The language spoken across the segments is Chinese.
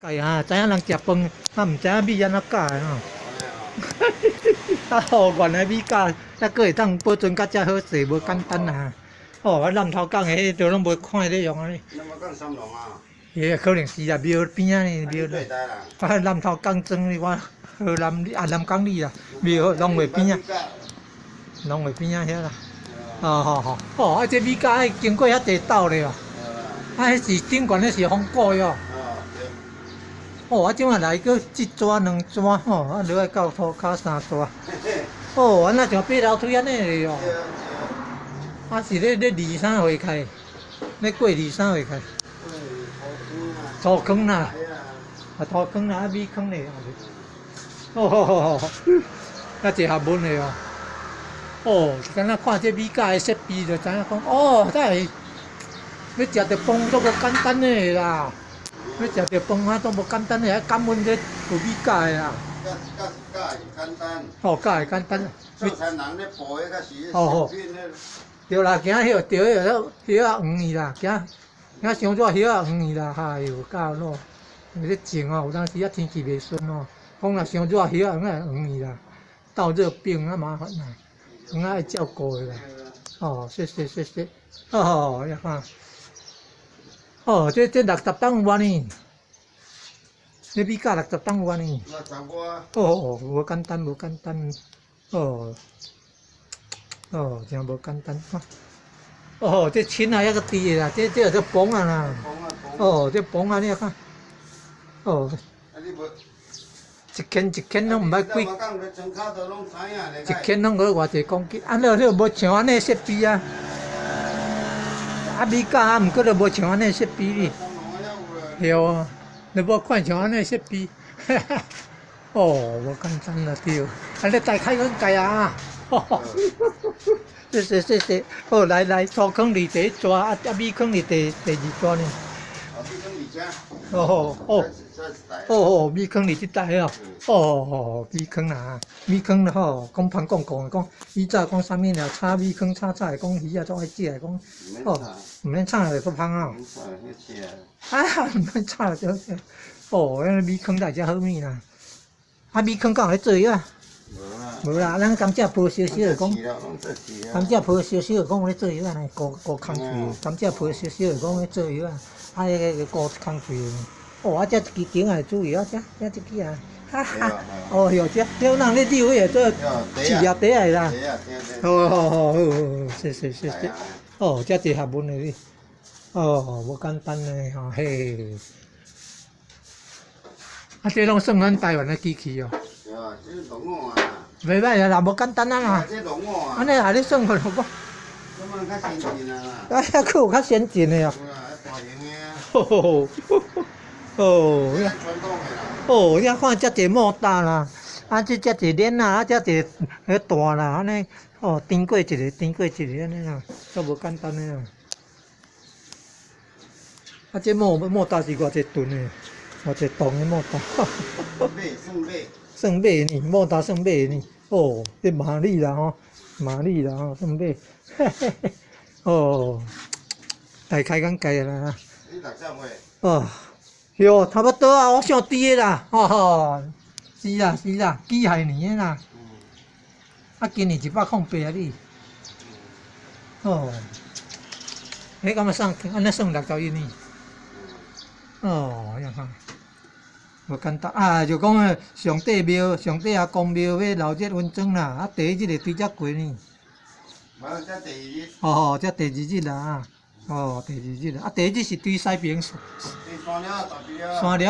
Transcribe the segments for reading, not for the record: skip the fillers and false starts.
改啊，知影人食饭，啊毋知影米安怎教的吼。啊好，原来米教，还佫会当保存甲遮好势，无简单啊。哦，啊南头港的迄都拢无看咧用安尼。那么讲三龙啊？也可能是啊，庙边仔呢，庙对啦。啊南头港庄哩，我河南啊南港里啦，庙农会边仔，农会边仔遐啦。哦吼吼，哦啊这米教爱经过遐地道咧哦。啊，迄是顶悬迄是风果哟。哦，啊，即摆来个一抓两抓吼，啊，落来到涂骹三抓。哦，啊，那像爬楼梯安尼嘞哦。啊，是咧23岁开，咧过23岁开。土坑啦，啊土坑啦，啊米坑嘞。哦吼吼吼，啊一学问嘞哦。哦，敢若看这米家的设备就知影讲，哦，这要食着饭都无简单嘞啦。要食着饭啊，都无简单诶，感恩这有米教诶啦。教是简单。哦，教会简单。做田人咧播迄个是哦对啦，行迄对迄叶啊黄去啦，行伤热叶啊黄去啦，哎哟，教咯，咧种哦，有当时啊天气袂顺哦，讲若伤热叶啊黄去啦，倒热病啊麻烦啦，黄啊爱照顾诶啦。哦，谢谢。哦，呀看。哦，这60担有啊呢，这米价60担有啊呢。60外。哦，无简单。哦，真无简单。哦，这青啊，遐个低的啦，这个崩啊啦。哦，这崩啊，你看。哦。一圈拢毋捌几。一圈拢无偌济公斤，啊，你无像安尼设备啊。啊，米价啊，毋过就无像安尼设备哩。对啊，你无看像安尼设备。哦，无简单啦对，啊你大开眼界啊！谢。好，来，土坑里第一抓，啊米坑里第二抓呢。哦，米坑里这带哦。哦，米坑啊，米坑啦吼，讲讲讲，以早讲啥物了，炒米坑炒菜，讲鱼啊，做爱食的，讲哦，毋免炒就够香啊。啊，毋免炒就好食。哦，迄米坑大只好物啦。啊，米坑敢有咧做药啊？无啦，咱甘蔗泡烧就讲，甘蔗泡烧就讲有咧做药啊，顾空气，甘蔗泡烧就讲咧做药啊，啊，迄个顾空气。哦，啊，这一支会注意啊，这一支啊，哈哈，哦哟，这人咧溜迄个做饲料底个啦。好，谢。哦，这一学问的哩，哦，无简单嘞吼嘿。啊，这拢算咱台湾的机器哦。这是龙王啊。袂歹啊，啦，无简单啊嘛。这龙王啊。安尼啊，你算看我。这么较先进啊啦。啊，遐佫有较先进的哦。大型的啊。哦。传统的啦。哦，遐看遮济莫大啦，啊，遮济链啦，啊，遮济迄大啦，安尼，哦，顶过一个安尼啦，都无简单的啦。啊，这莫大是偌济吨的，偌济吨的莫大。算马呢，莫大算马呢。哦，这马力啦吼，算马。哦，大开眼界啦。你60岁？哦。哟，差不多啊，我上低的啦，吼，是啦，机械年的啦，啊，今年108啊你，哦，迄敢嘛算，安尼算61呢，哦，呀哈，无简单啊，就讲诶，上帝阿公庙要留这温庄啦，啊，第一日对遮过呢，无，这第2日。哦，这第2日啦，哦，第2日啦，啊，第1日是对西边。山寮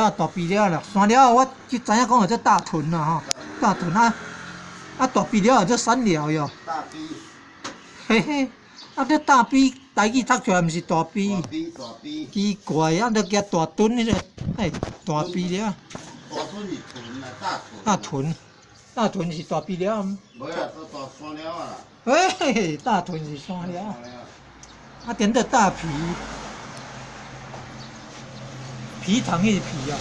啊，大鼻寮啦，山寮我知影讲有这大屯啦吼，大屯啊，大鼻寮有这山寮哟。大鼻。嘿，啊这大鼻台语读出来毋是大鼻。大鼻。奇怪啊，著叫大屯迄个，哎，大鼻寮。大屯是屯啊，大屯是大鼻寮。无啦，都大山寮啊啦。嘿，大屯是山寮。啊，点着大皮。皮糖迄个皮啊，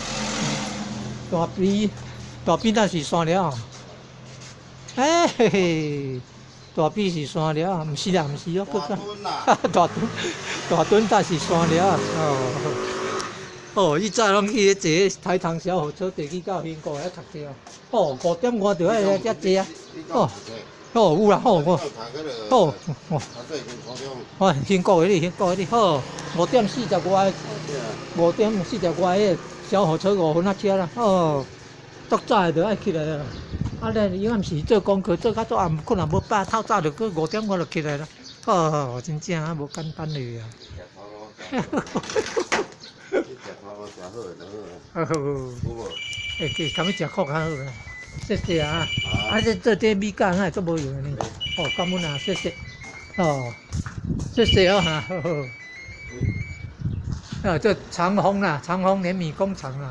大鼻那是山寮，嘿，大鼻是山寮，毋是哦，佫讲，大屯那是山寮，哦，哦，伊早拢去坐台糖小火车，坐去到兴国遐读册哦。哦，5点外就爱遮坐啊。哦，哦有啦，哦我，哦哦，哦兴国迄里，兴国迄里，好5:40外，5:40外迄小火车5分仔车啦。哦，足早就爱起来啦。啊咧，伊暗时做功课做到足暗，可能无饱，透早就去5点外就起来啦。哦，真正啊，无简单嘞啊。哦，会去堪要食苦较好啦。谢谢啊！啊，这米干还足无用的呢。哦，感恩啊，谢谢。哦，谢谢哦哈。啊，这长虹啦，长虹联米工厂啦。